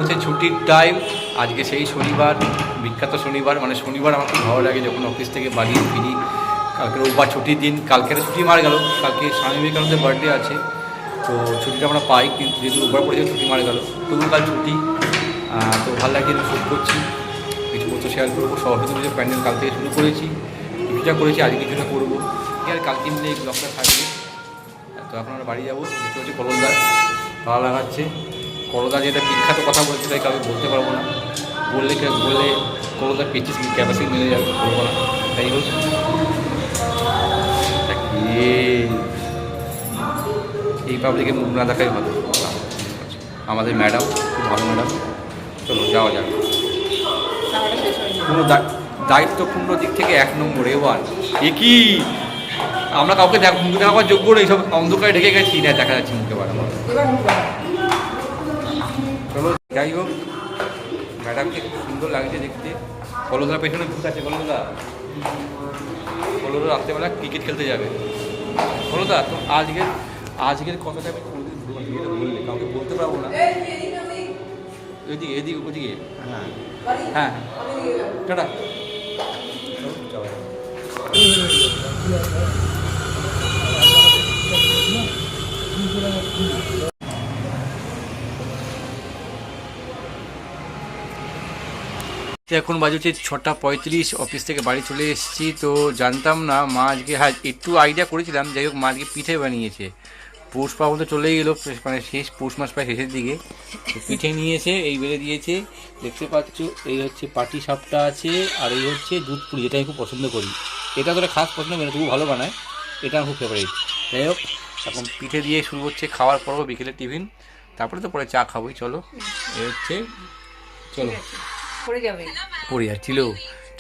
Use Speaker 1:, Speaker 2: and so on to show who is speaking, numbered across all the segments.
Speaker 1: হচ্ছে ছুটির টাইম। আজকে সেই শনিবার, বিখ্যাত শনিবার। মানে শনিবার আমার খুব ভালো লাগে যখন অফিস থেকে বাড়ি ফিরি। কালকে রোববার ছুটির দিন, কালকে ছুটি মারা গেল, কালকে স্বামী বিবেকানন্দের বার্থডে আছে, তো ছুটিটা আমরা পাই। কিন্তু যেহেতু রোববার পরে ছুটি মারা গেল, তবু কাল ছুটি। তো ভালো লাগছে, শুট করছি, কিছু বছর শেয়ার করবো। সরস্বতী পুজোর প্যান্ডেল কাল থেকে শুরু করেছি, কিছুটা করেছি, আজকে কিছুটা করবো। আর কালকে মিলে এই ব্লগটা থাকবে। তো এখন আমরা বাড়ি যাবো। দেখতে হচ্ছে কলমদার ভালো লাগাচ্ছে। করদা যেটা বিখ্যাত কথা বলছে তাই কাউকে বলতে পারবো না, বললে করদা পেয়েছিস ক্যাপাসিটি মিলে যাবে, বলবো না। তাই হোক, এই পাবলিকে মুখ না দেখাই ভালো। আমাদের ম্যাডাম খুব ভালো ম্যাডাম। চলো যাওয়া যাক। কোনো দায়িত্বপূর্ণ দিক থেকে 1 নম্বর A1। এ কি আমরা কাউকে মুখে দেখাবার যোগ্য নেই, সব অন্ধকারে ঢেকে গেছি, না দেখা যাচ্ছে মুখে বাড়াবার। চলো যাই হোক, ম্যাডামকে খুব সুন্দর লাগছে দেখতে। কলদার পেছনে ভূত আছে। কলদা রাত্রেবেলা ক্রিকেট খেলতে যাবে। কলদা তো আজকের কথাটা আমি কোনোদিন বললে কাউকে বলতে পারবো না। এদিকে ওদিকে। হ্যাঁ হ্যাঁ, টাটা। এখন বাজে হচ্ছে 6:35। অফিস থেকে বাড়ি চলে এসেছি। তো জানতাম না মা আজকে, হ্যাঁ একটু আইডিয়া করেছিলাম, যাই হোক মা আজকে পিঠে বানিয়েছে। পৌষ পার্বণ তো চলেই গেলো, মানে শেষ পৌষ মাস প্রায় শেষের দিকে। পিঠে নিয়েছে, এই বেড়ে দিয়েছে দেখতে পাচ্ছ। এই হচ্ছে পাটি সাপটা আছে, আর এই হচ্ছে দুধ পুরি, যেটা আমি খুব পছন্দ করি। এটা তোরা খাস পছন্দ করি না, তবু ভালো বানায়, এটা আমার খুব ফেভারিট। যাই হোক, এখন পিঠে দিয়ে শুরু হচ্ছে খাওয়ার পরও বিকেলের টিফিন, তারপরে তো পরে চা খাবোই। চলো এই হচ্ছে, চলো পড়ে যাচ্ছিল,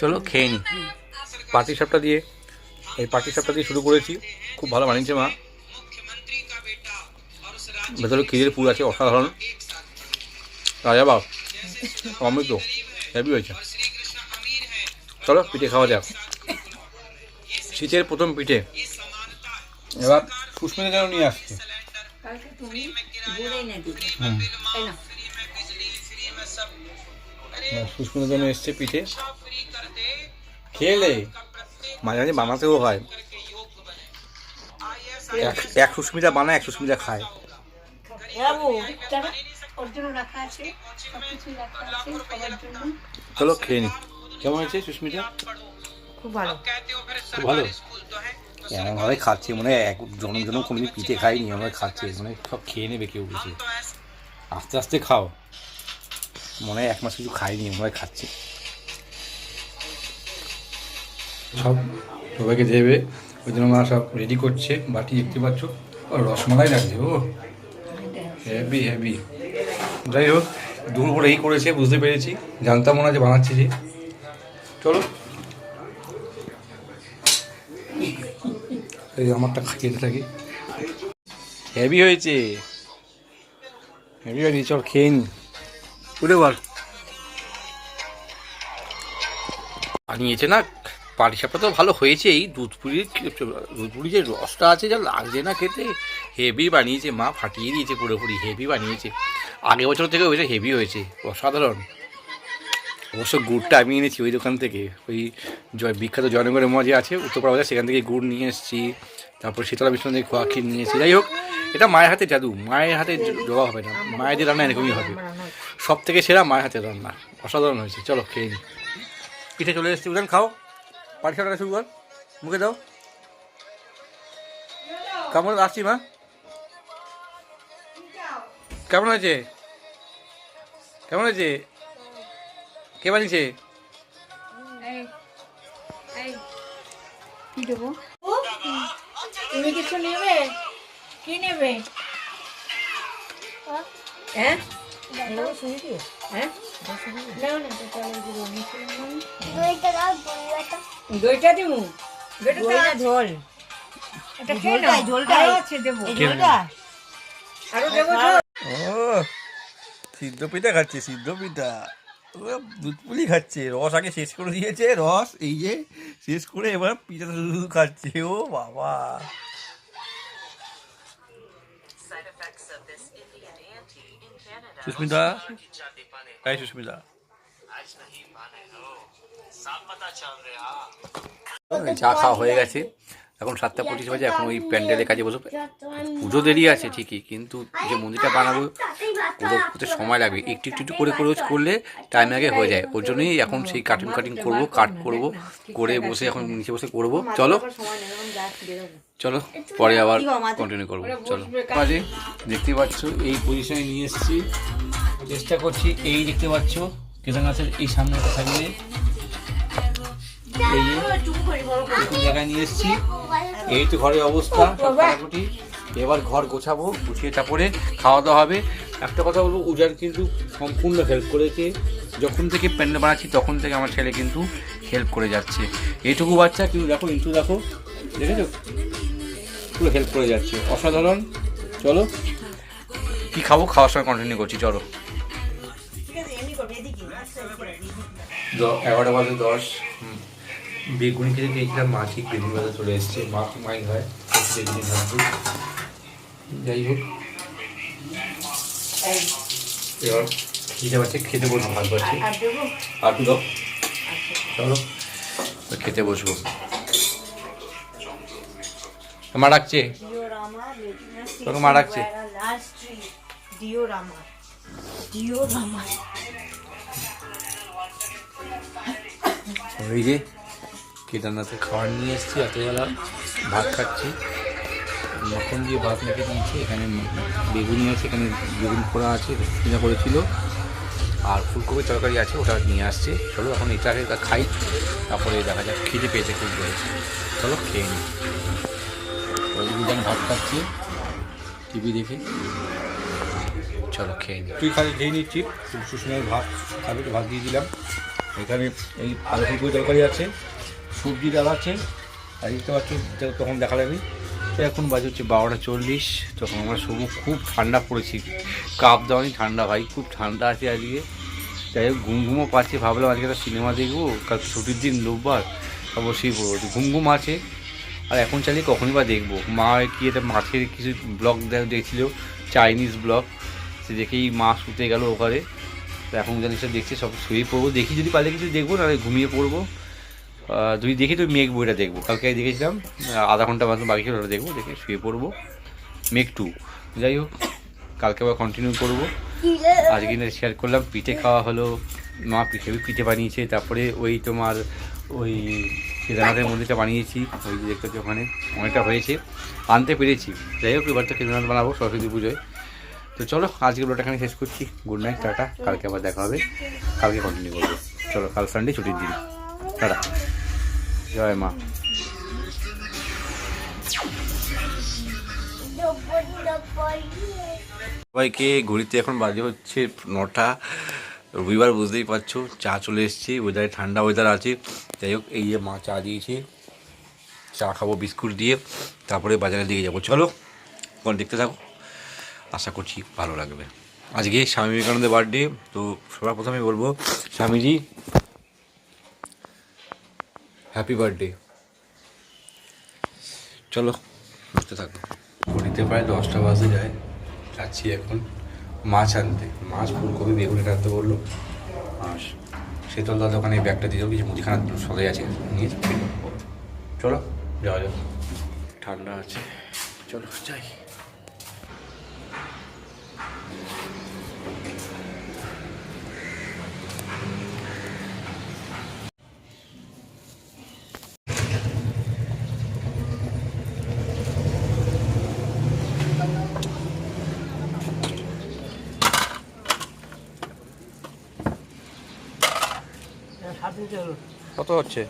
Speaker 1: চলো খেয়ে নিই। পাটি সাপটা দিয়ে, এই পাটি সাপটা দিয়ে শুরু করেছি, খুব ভালো বানিয়েছে মা। ভেতরে ক্ষীরের পুর আছে, অসাধারণ। রাজা বাব অমৃত, হেভি হয়েছে। চলো পিঠে খাওয়া যাক, শীতের প্রথম পিঠে। এবার সুস্মিতা যেন নিয়ে আসছে। সুস্মিতা যেন এসছে পিঠে, খেলে মাঝে মাঝে বানাতেও হয়। এক সুস্মিতা বানায়, এক সুস্মিতা খায়। চলো খেয়ে নি। কেমন হয়েছে সুস্মিতা?
Speaker 2: খুব ভালো,
Speaker 1: খুব ভালো। এমনভাবে খাচ্ছে মনে হয় এক জনম কোনোদিন পিঠে খাইনি, এমনভাবে খাচ্ছে মানে সব খেয়ে নেবে কেউ কিছু। আস্তে আস্তে খাও, মনে হয় 1 মাস কিছু খাইনি, এমনভাবে খাচ্ছে। সব সবাইকে দেবে, ওই জন্য মা সব রেডি করছে। বাটি দেখতে পাচ্ছ, রসমালাই লাগছে। ও হেভি হেভি। যাই হোক, দুপুর এই করেছে বুঝতে পেরেছি, জানতাম মনে হয় যে বানাচ্ছি যে। চলো এই আমারটা খাইয়ে থাকি। হেভি হয়েছে, হেভি হয়েছে। চল খেয়ে নি, উঠে বল। বানিয়েছে না পাটিসাপটা তো ভালো হয়েছে। এই দুধ পুরি যে রসটা আছে, যা লাগছে না খেতে। হেভি বানিয়েছে মা, ফাটিয়ে দিয়েছে পুরোপুরি, হেভি বানিয়েছে। আগের বছর থেকে ওইটা হেভি হয়েছে, অসাধারণ। অবশ্য গুড়টা আমি এনেছি ওই দোকান থেকে, ওই বিখ্যাত জয়নগরের মজা আছে উত্তরপাড়া বাজার, সেখান থেকে গুড় নিয়ে এসেছি। তারপর শীতলা মিশ্রণ থেকে খোয়া ক্ষীর নিয়ে এসেছি। যাই হোক, এটা মায়ের হাতে জাদু, মায়ের হাতে জোগাড় হবে না, মায়ের যে রান্না এরকমই হবে। সব থেকে সেরা মায়ের হাতের রান্না, অসাধারণ হয়েছে। চলো খেয়ে নিই। পিঠে চলে এসেছি, উদান খাও। পাটিসাপটা শুরু কর, মুখে দাও। কেমন আসছি মা? কেমন হয়েছে? কেমন হয়েছে? কে বানিয়েছে?
Speaker 2: কি দেবো? তুমি কিছু নেবে? কি নেবে? হ্যাঁ দইটা দিব, ঝোল, ঝোলটা আছে দেবো, আরো দেবো।
Speaker 1: ও সিদ্ধ পিঠা খাচ্ছে, সিদ্ধ পিঠা। দুধ পুলি খাচ্ছে, রস আগে শেষ করে দিয়েছে, রস এই যে শেষ করে এবার পিঠাটা শুধু খাচ্ছে। ও বাবা, সুস্মিতা, তাই সুস্মিতা চা খাওয়া হয়ে গেছে, এখন 7:25 বাজে। এখন ওই প্যান্ডেলের কাজে বসে, পুজো দেরি আছে ঠিকই, কিন্তু যে মন্দিরটা বানাবো পুরো করতে সময় লাগবে। একটু একটু একটু করে করলে টাইম আগে হয়ে যায়। ওর জন্যই এখন সেই কাটিং করবো, কাট করবো, করে বসে এখন নিচে বসে করবো। চলো চলো পরে আবার কন্টিনিউ করবো। চলো বাজে দেখতে পাচ্ছ এই পজিশনে নিয়ে এসেছি, চেষ্টা করছি। এই দেখতে পাচ্ছ কেদারনাথের এই সামনে থাকলে এই জায়গায় নিয়ে এসেছি। এই তো ঘরের অবস্থা সব কাটাকুটি। এবার ঘর গোছাবো, গুছিয়ে তারপরে খাওয়া দাওয়া হবে। একটা কথা বলবো, উজান কিন্তু সম্পূর্ণ হেল্প করেছে। যখন থেকে প্যান্ডেল বানাচ্ছি তখন থেকে আমার ছেলে কিন্তু হেল্প করে যাচ্ছে। এইটুকু বাচ্চা কিন্তু দেখো, ইন্টু দেখো, দেখেছো পুরো হেল্প করে যাচ্ছে, অসাধারণ। চলো কি খাবো, খাওয়ার সময় কন্টিনিউ করছি। চলো 11:10 বেগুনি খেতে চেয়েছিলাম, মা ঠিক বেগুনি বাজার চলে এসছে। মা মাই হয় বেগুনি ভাজছে। যাই হোক এবার খেতে পারছে, খেতে বসবো, ভাত পাচ্ছি আর দাও। চলো খেতে বসবো। মা ডাকছে, তোকে মা ডাকছে। ওই যে কেদারনাথে খাবার নিয়ে এসেছি, রাতেবেলা ভাত খাচ্ছি, মখন দিয়ে ভাত মেখে দিয়েছি। এখানে বেগুনি আছে, এখানে বেগুন পোড়া আছে, রসুন করেছিল, আর ফুলকপির তরকারি আছে, ওটা নিয়ে আসছে। চলো এখন এটাকে খাই, তারপরে দেখা যাক। খিদে পেয়েছে খুব রয়েছে, চলো খেয়ে নিই। ওই ভাত খাচ্ছি টিভি দেখে, চলো খেয়ে নিই। তুই খালি খেয়ে নিচ্ছি, সুস্মিতার ভাত খাবে, ভাত দিয়ে দিলাম। এখানে এই আলু ফুলকপি তরকারি আছে, সবজি ডাল আছে, আর দেখতে পাচ্ছি তখন দেখা যাবে। তো এখন বাজে হচ্ছে 12:40। তখন আমরা সবু খুব ঠান্ডা পড়েছি, কাপ দেওয়ানি ঠান্ডা ভাই, খুব ঠান্ডা আছে আজকে। যাই হোক ঘুমও পাচ্ছে, ভাবলাম আজকে একটা সিনেমা দেখবো, কাল ছুটির দিন রোববার, অবশ্যই পড়বো, ঘুম আছে। আর এখন চালিয়ে কখনই বা দেখবো। মা কি এটা মাছের কিছু ব্লগ দেখছিল, চাইনিজ ব্লগ, সে দেখেই মা শুতে গেল ওখানে। তো এখন জিনিসটা দেখছি, সব শুয়ে পড়বো, দেখি যদি পারলে কিছু দেখবো, নাহলে ঘুমিয়ে পড়বো। যদি দেখি তো মেঘ বইটা দেখবো, কালকে দেখেছিলাম, আধা ঘন্টা মতো বাকি ছিল, ওটা দেখবো, দেখে শুয়ে পড়বো। মেঘ 2। যাই হোক কালকে আবার কন্টিনিউ করবো। আজকে কিন্তু শেয়ার করলাম, পিঠে খাওয়া হলো, মা পিঠে বানিয়েছে। তারপরে ওই তোমার ওই কেদারনাথের মন্দিরটা বানিয়েছি, ওই যে দেখতে ওখানে অনেকটা হয়েছে, আনতে পেরেছি। যাই হোক এবার তো কেদারনাথ বানাবো সরস্বতী পুজোয়। তো চলো আজকে ব্লগটা এখানে শেষ করছি। গুড নাইট, টাটা, কালকে আবার দেখা হবে, কালকে কন্টিনিউ করবো। চলো কাল সানডে ছুটির দিন, টাটা, জয় মা। সবাইকে, ঘড়িতে এখন বাজে হচ্ছে 9টা, রবিবার বুঝতেই পারছো। চা চলে এসছে, ওয়েদারে ঠান্ডা ওয়েদার আছে। যাই হোক এই যে মা চা দিয়েছে, চা খাবো বিস্কুট দিয়ে, তারপরে বাজারের দিকে যাবো। চলো দেখতে থাকো, আশা করছি ভালো লাগবে। আজকে স্বামী বিবেকানন্দের বার্থডে, তো সবার প্রথমে বলবো স্বামীজি হ্যাপি বার্থডে। চলো দেখতে থাকো। ঘড়িতে প্রায় 10টা বাজে যায়, যাচ্ছি এখন মাছ আনতে। মাছ ফুলকপি বেগুনি আনতে বললো, আর শীতলদার দোকানে ব্যাগটা দিয়ে দেবো, কিছু মুদিখানা সদাই আছে নিয়ে। চলো যাওয়া যাক, ঠান্ডা আছে, চলো যাই। কত হচ্ছে?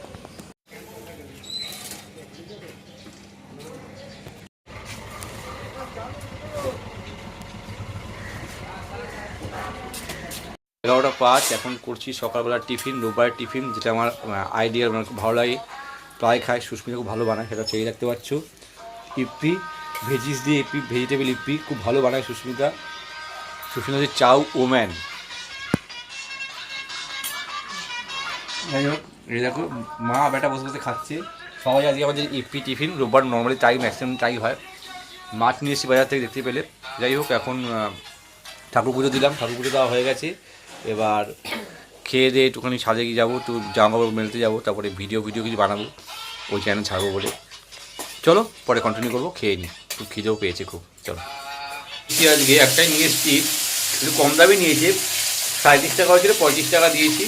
Speaker 1: এগারোটা 5। এখন করছি সকালবেলার টিফিন, রোববারের টিফিন, যেটা আমার আইডিয়া, মানে খুব ভালো লাগে, প্রায় খাই। সুস্মিতা খুব ভালো বানায়, সেটা চেয়ে রাখতে পারছো। ইপি ভেজিস দিয়ে, ইপি ভেজিটেবল ইপি খুব ভালো বানায় সুস্মিতা। সুস্মিতা হচ্ছে চাউ ওম্যান। যাই হোক এই দেখো মা বেটা বসে বসে খাচ্ছে। সবাই আজকে আমাদের ইপি টিফিন, রোববার নর্মালি তাই ম্যাক্সিমাম তাই হয়। মাছ নিয়ে এসেছি বাজার থেকে, দেখতে পেলে। যাই হোক এখন ঠাকুর পুজো দিলাম, ঠাকুর পুজো দেওয়া হয়ে গেছে। এবার খেয়ে দিয়ে একটুখানি সাজে গিয়ে যাবো, একটু জামা কাপড় মেলতে যাবো, তারপরে ভিডিও কিছু বানাবো, ওই চ্যানেল ছাড়বো বলে। চলো পরে কন্টিনিউ করবো, খেয়ে নিই, খুব খিদেও পেয়েছে খুব। চলো আজকে একটাই নিয়ে এসেছি, একটু কম দামে নিয়েছে, 35 টাকা হয়েছিল, 35 টাকা দিয়েছি।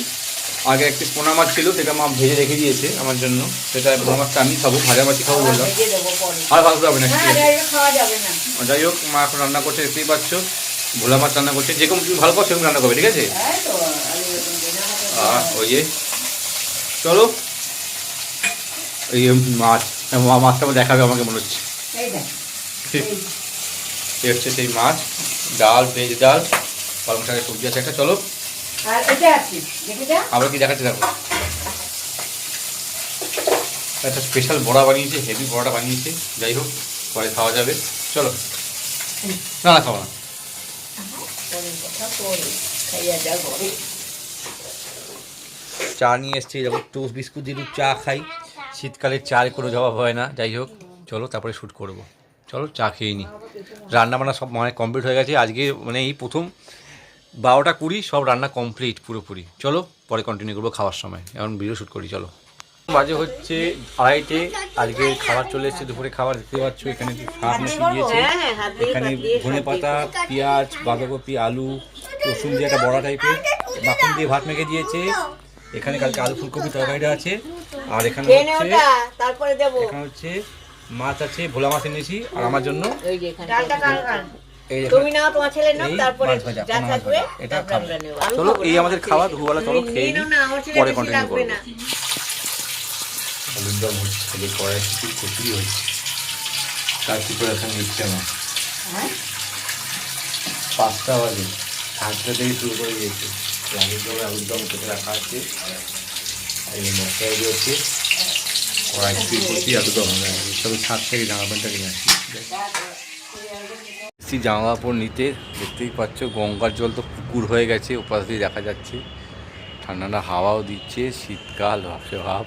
Speaker 1: আগে একটি পোনা মাছ ছিল, সেটা মা ভেজে রেখে দিয়েছে আমার জন্য, সেটা পোনা মাছটা আমি খাবো, ভাজা মাছই খাবো বললাম, আর ভালো হবে না। যাই হোক, মা এখন রান্না করছে, দেখতেই পাচ্ছ, ভোলা মাছ রান্না করছে, যেরকম তুমি ভালো পাচ্ছ সেরকম রান্না করবে, ঠিক আছে? ওই যে চলো, এই মাছটা আমার দেখাবে আমাকে মনে হচ্ছে। এই হচ্ছে সেই মাছ, ডাল, ভেজ ডাল, পালং শাকের সবজি আছে একটা। চলো আমরা কি দেখাচ্ছি দেখো, একটা স্পেশাল বড়া বানিয়েছে, হেভি বড়াটা বানিয়েছে। যাই হোক, পরে খাওয়া যাবে। চলো, না না খাওয়া না, চা নিয়ে এসছি, যেমন টোস্ট বিস্কুট দিয়ে চা খাই, শীতকালে চার কোনো জবাব হয় না। যাই হোক চলো, তারপরে শ্যুট করব। চলো চা খেয়ে নিই। রান্নাবান্না সব মানে কমপ্লিট হয়ে গেছে আজকে, মানে এই প্রথম 12টা 20 সব রান্না কমপ্লিট পুরোপুরি। চলো পরে কন্টিনিউ করবো খাওয়ার সময়, এখন ভিডিও শ্যুট করি। চলো, বাজে হচ্ছে 2:30, আজকে খাবার চলে এসেছে, দুপুরে খাবার দেখতে পাচ্ছ। এখানে শাক মিশিয়ে দিয়েছে, এখানে ধনে পাতা, পেঁয়াজ, বাঁধাকপি, আলু, রসুন দিয়ে একটা বড়া টাইপের মাখন দিয়ে ভাত মেখে দিয়েছে। এখানে কালকে আলু ফুলকপি তরকারিটা আছে, আর এখানে হচ্ছে মাছ আছে, ভোলা মাছ এনেছি, আর আমার জন্য চলো এই আমাদের খাওয়া দুপুরবেলা। চলো খেয়ে নিই, পরে কন্টিনিউ করবো। আলুর দম হচ্ছে, কড়াইশুঁটি কচুরি হচ্ছে, তার প্রিপারেশন নিচ্ছে না। 5টা বাজে, 5টা থেকে শুরু করে দিয়েছে। আলুর দমে আলুর দম কেটে রাখা আছে, এই মশলা রেডি হচ্ছে, কড়াইশুঁটি কচুরি, আলুর দম সবই 7 থেকে জামা প্যান্টটা কিনে আসি। জামা কাপড় নিতে, দেখতেই পাচ্ছ গঙ্গার জল তো পুকুর হয়ে গেছে, ওপাশ দিয়ে দেখা যাচ্ছে, ঠান্ডা ঠান্ডা হাওয়াও দিচ্ছে, শীতকাল ভাবছে ভাব।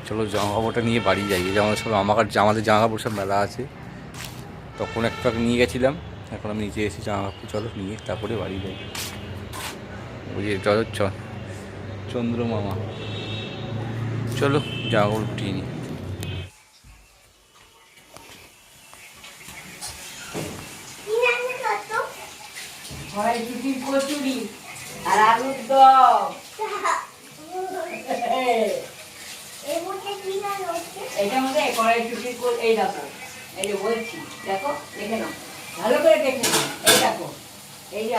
Speaker 1: চলো জামা কাপড়টা নিয়ে বাড়ি যাই, এই জামা সব আমাদের জামা কাপড় সব মেলা আছে, তখন একটা নিয়ে গেছিলাম, এখন আমি নিচে এসেছি জামা কাপড়। চলো নিয়ে তারপরে বাড়ি যাই। ওই যে চলো চন্দ্রমামা, চলো জামা কাপড় উঠিয়ে নিই।
Speaker 2: কচুরি আর আলুর দম, এটার মধ্যে কড়াইশুঁটির, এই দেখো, এই যে বলছি, দেখো দেখে নাও, ভালো করে দেখে নাও। এই দেখো, এই যে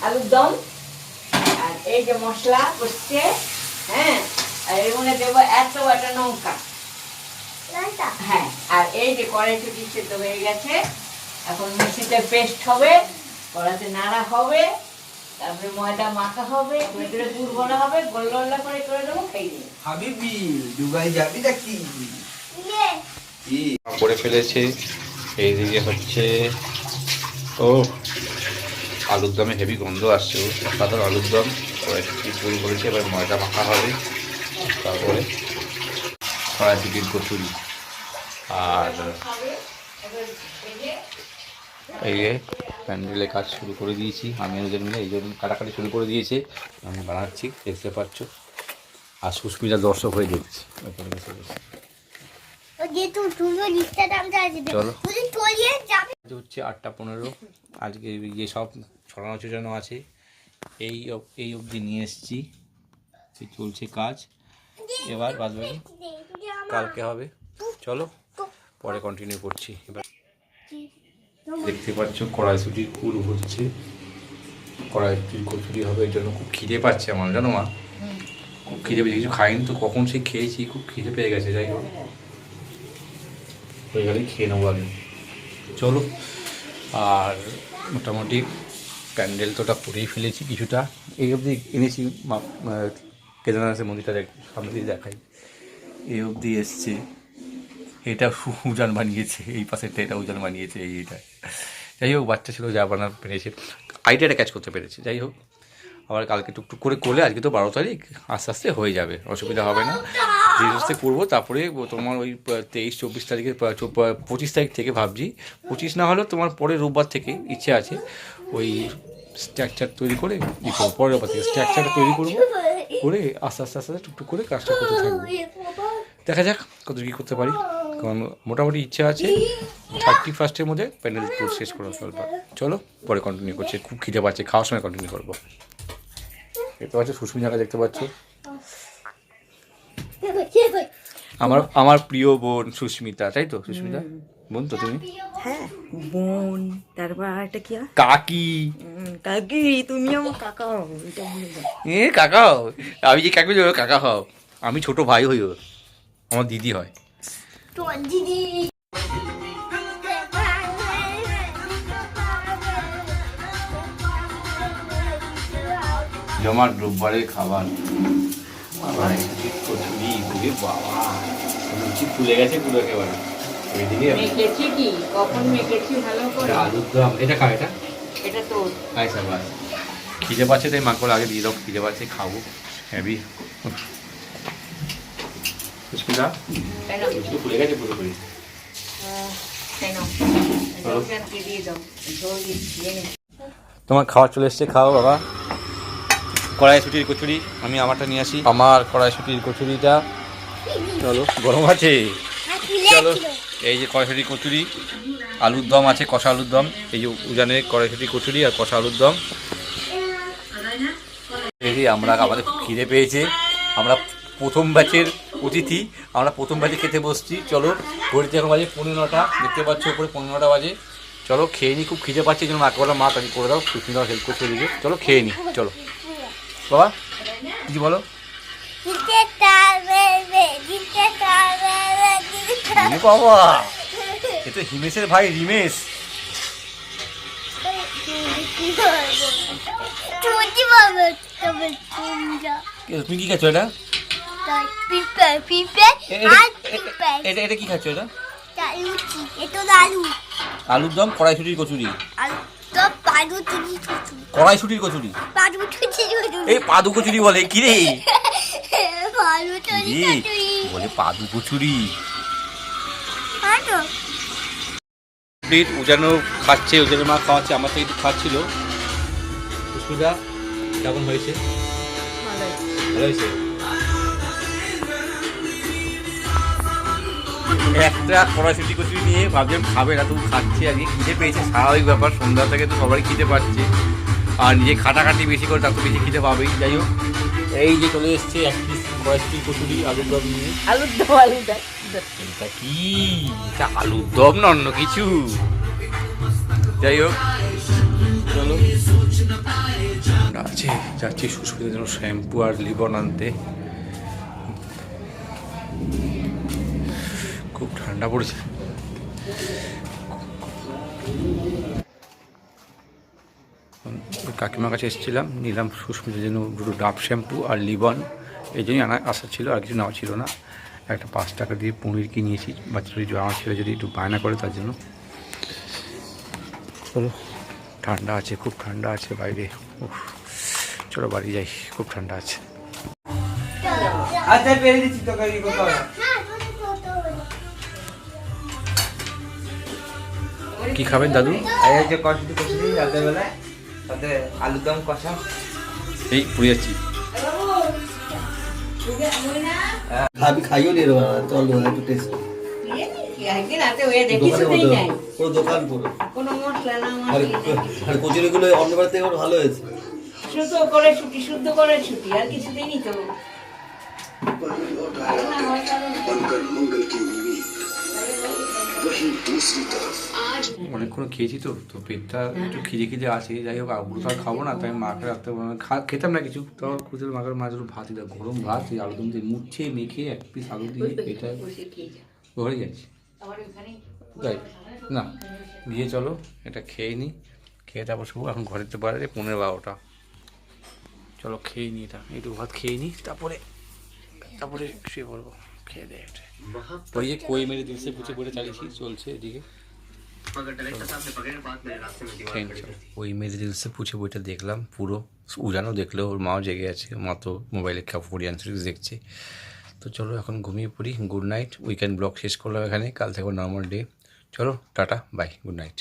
Speaker 2: আলুর দম, আর এই যে মশলা করছে, হ্যাঁ, আর এর মধ্যে দেবো এত একটা লঙ্কা, হ্যাঁ, আর এই যে কড়াইশুঁটি সেদ্ধ হয়ে গেছে, এখন মিক্সিতে পেস্ট হবে, কড়াতে নাড়া হবে, তারপরে ময়দা মাখা হবে, ভেতরে পুর ভরা হবে, গোল্লা করে দেবো, খেয়ে নিই।
Speaker 3: হাবিবি দুবাই যাবি নাকি?
Speaker 1: করে ফেলেছে। এইদিকে হচ্ছে ও আলুর দমে হেভি গন্ধ আসছে, ও সাধারণ আলুর দম কড়াইশুঁটি পুরি করেছে, এবার ময়দা মাখা হবে, তারপরে কড়াইশুঁটির কচুরি। আর এই যে প্যান্ডেলের কাজ শুরু করে দিয়েছি, আমি ওদের মিলে এই জন্য কাটাকাটি শুরু করে দিয়েছে, আমি বানাচ্ছি, দেখতে পাচ্ছ। আর সুস্মিতা দর্শক হয়ে দেখছি। চলো হচ্ছে 8টা 15, আজকে যে সব ছড়ানো ছোটানো আছে এই অবধি নিয়ে এসেছি, চলছে কাজ, এবার বাদবাকি কালকে হবে। চলো পরে কন্টিনিউ করছি। এবার দেখতে পাচ্ছ কড়াইশুঁটির কুল হচ্ছে, কড়াইশুঁটির কচুরি হবে, এর জন্য খুব খিদে পাচ্ছে আমার, জানো মা, খুব খিদে পেয়েছে, কিছু খাইনি তো, কখন সে খেয়েছি, খুব খিদে পেয়ে গেছে। যাই হোক হয়ে গেলেই খেয়ে নেবো আগে। চলো, আর মোটামুটি প্যান্ডেল তোটা করেই ফেলেছি কিছুটা, এই অবধি এনেছি, কেদারনাথের মন্দিরটা সামনে দিয়ে দেখাই, এই অবধি এসছে। এটা উজান বানিয়েছে, এই পাশেরটা এটা উজান বানিয়েছে, এইটা। যাই হোক, বাচ্চা ছিল যা বানার পেরেছে, আইডিয়াটা ক্যাচ করতে পেরেছে। যাই হোক, আবার কালকে টুকটুক করে করলে, আজকে তো 12 তারিখ, আস্তে আস্তে হয়ে যাবে, অসুবিধা হবে না। ধীরে সুস্থে করবো। তারপরে তোমার ওই 23-24 তারিখে 25 তারিখ থেকে ভাবছি, 25 না হলেও তোমার পরে রোববার থেকে ইচ্ছে আছে ওই স্ট্রাকচার তৈরি করে ই করবো। পরের রোববার থেকে স্ট্রাকচারটা তৈরি করবো, করে আস্তে আস্তে আস্তে টুকটুক করে কাজটা করতে থাকবো। দেখা যাক কত কী করতে পারি, কারণ মোটামুটি ইচ্ছা আছে 31st মধ্যে প্যান্ডেল ট্যুর শেষ করা ফেলবার। চলো পরে কন্টিনিউ করছি, খুব খিদে পাচ্ছে, খাওয়ার সময় কন্টিনিউ করবো। দেখতে পাচ্ছ সুস্মিতাকে দেখতে পাচ্ছ, আমার প্রিয় বোন সুস্মিতা, তাই তো? সুস্মিতা বোন তো তুমি?
Speaker 4: হ্যাঁ বোন, তারপর একটা কি হয়?
Speaker 1: কাকি।
Speaker 4: কাকি, তুমি আমার কাকা হও, এটা ভুলে যাও।
Speaker 1: কাকা হও? আমি যে কাকি বলি কাকা হও, আমি ছোট ভাই হই, ওর আমার দিদি হয়।
Speaker 5: তোমার দিদি
Speaker 1: জমাট রোববারের খাবার, কচুরি, বাবা লুচি ফুলে গেছে পুরো একেবারে। ওইদিকে
Speaker 2: মেখেছি কি, কখন মেখেছি ভালো করে?
Speaker 1: আলুর দম, এটা খা, এটা
Speaker 2: এটা তো
Speaker 1: আচ্ছা বাস। খিদে পাচ্ছে তাই মাকে আগে দিয়ে দাও, খিদে পাচ্ছে খাবো হ্যাভি। সুস্মিতা
Speaker 2: কেন
Speaker 1: লুচি ফুলে গেছে পুরোপুরি।
Speaker 2: কেন জলখানকে দিয়ে দাও, ঝোল দিচ্ছি এনে।
Speaker 1: তোমার খাবার চলে এসছে, খাও বাবা। কড়াইশুটির কচুরি, আমি আমারটা নিয়ে আসি। আমার কড়াইশুটির কচুরিটা চলো, গরম আছে চলো। এই যে কড়াইশুটির কচুরি, আলুর দম আছে, কষা আলুর দম। এই যে উজানের কড়াইশুটির কচুরি আর কষা আলুর দম। এই আমরা, আমাদের খুব খিদে পেয়েছে, আমরা প্রথম ব্যাচের অতিথি, আমরা প্রথম ব্যাচে খেতে বসছি। চলো ঘড়িতে এখন বাজে 9:15, দেখতে পাচ্ছ উপরে 9:15 বাজে। চলো খেয়ে নিই, খুব খিদে পাচ্ছে, জন্য মাকে বলো মা তাকে করে দাও, সুস্মিতাও হেল্প করছে ওদিকে। চলো খেয়ে নিই, চলো বাবা কিছু বলো। বাবা এ তো হিমেশের ভাই রিমেশ। তুমি কি খাচ্ছ এটা? এটা কি খাচ্ছ এটা? আলুর দম, কড়াইশুটির কচুরি, কড়াইশুটির কচুরি, এই পাদু কচুরি বলে কি রে? বলে পাদু কচুরি। উজানো খাচ্ছে, উজানের মা খাওয়াচ্ছে, আমার থেকে একটু খাচ্ছিল। সুস্মিতা কেমন হয়েছে? ভালো হয়েছে। একটা কড়াইশুটি কচুরি নিয়ে ভাবছিলাম খাবে না, তবু খাচ্ছে আগে, খিদে পেয়েছে, স্বাভাবিক ব্যাপার, সন্ধ্যা থেকে তো সবারই খিদে পাচ্ছে, আর নিজে খাটাখাটি বেশি করে তার তো বেশি খিদে পাবেই। যাই হোক, এই যে চলে এসছে এক পিস কড়াইশুটি কচুরি আলুর দম নিয়ে।
Speaker 4: আলুর দম, আলুর দম।
Speaker 1: এটা কি? এটা আলুর দম না অন্য কিছু? যাই হোক চলো, আছে যাচ্ছি সুস্মিতার জন্য শ্যাম্পু আর লিবন আনতে। খুব ঠান্ডা পড়েছে। কাকিমার কাছে এসেছিলাম, নিলাম সুস্মিতার জন্য দুটো ডাব শ্যাম্পু আর লিবন, এই জন্যই আসা ছিল, আর কিছু নেওয়া ছিল না। একটা 5 টাকা দিয়ে পনির কিনিয়েছি, বাচ্চাটা আমার ছেলে যদি একটু বায়না করে তার জন্য। চলো, ঠান্ডা আছে, খুব ঠান্ডা আছে বাইরে। চলো বাড়ি যাই, খুব ঠান্ডা আছে।
Speaker 3: আচ্ছা পেরে দিচ্ছি তোকে,
Speaker 1: কি খাবেন দাদু?
Speaker 3: এই যে কচুরি কচুরি রাতের বেলায়, সাথে আলুর দম কষা।
Speaker 1: এই পুড়ে যাচ্ছি।
Speaker 3: খাবি, খাইও নিয়ে দেবো চল একটু টেস্ট।
Speaker 2: একদিন রাতে হয়ে দেখি কিছুতেই নাই,
Speaker 3: পুরো দোকান পুরো,
Speaker 2: কোনো মশলা না
Speaker 3: আর কচুরিগুলো অন্য বার থেকে ভালো হয়েছে।
Speaker 2: শুদ্ধ করে ছুটি, শুদ্ধ করে ছুটি, আর কিছুতেই নি তো।
Speaker 1: অনেকক্ষণ খেয়েছি তো, তো পেটটা একটু খিদে খিদে আছে। যাই হোক আগুলো তো আর খাবো না, তাই মাকে রাখতে খেতাম না কিছু, তো খুঁজে মাকের মাছ ভাত দিতাম, গরম ভাত, এই আলুদম দিয়ে মুছে মেখে এক পিস আলু দিয়ে এটা ঘরে যাচ্ছি। তাই না দিয়ে চলো এটা খেয়ে নিই, খেয়ে তারপর শুভ। এখন ঘরেতে পারে 11:30। চলো খেয়ে নিই, এটা একটু ভাত খেয়ে নিই, তারপরে শুয়ে পড়বো। খেয়ে দেয় একটা ওই যে কই মেরে দিলসে পুছে পড়ে চালিয়েছি, চলছে এদিকে। ওই মেরে দিলসে পুছে বইটা দেখলাম পুরো, উজানও দেখলো, ওর মাও জেগে আছে, মা তো মোবাইলে কাপড় সিরিজ দেখছে। তো চলো এখন ঘুমিয়ে পড়ি। Good night. উইকেন্ড ব্লগ শেষ করলাম এখানে, কাল থেকে নর্মাল ডে। চলো টাটা, বাই, গুড নাইট।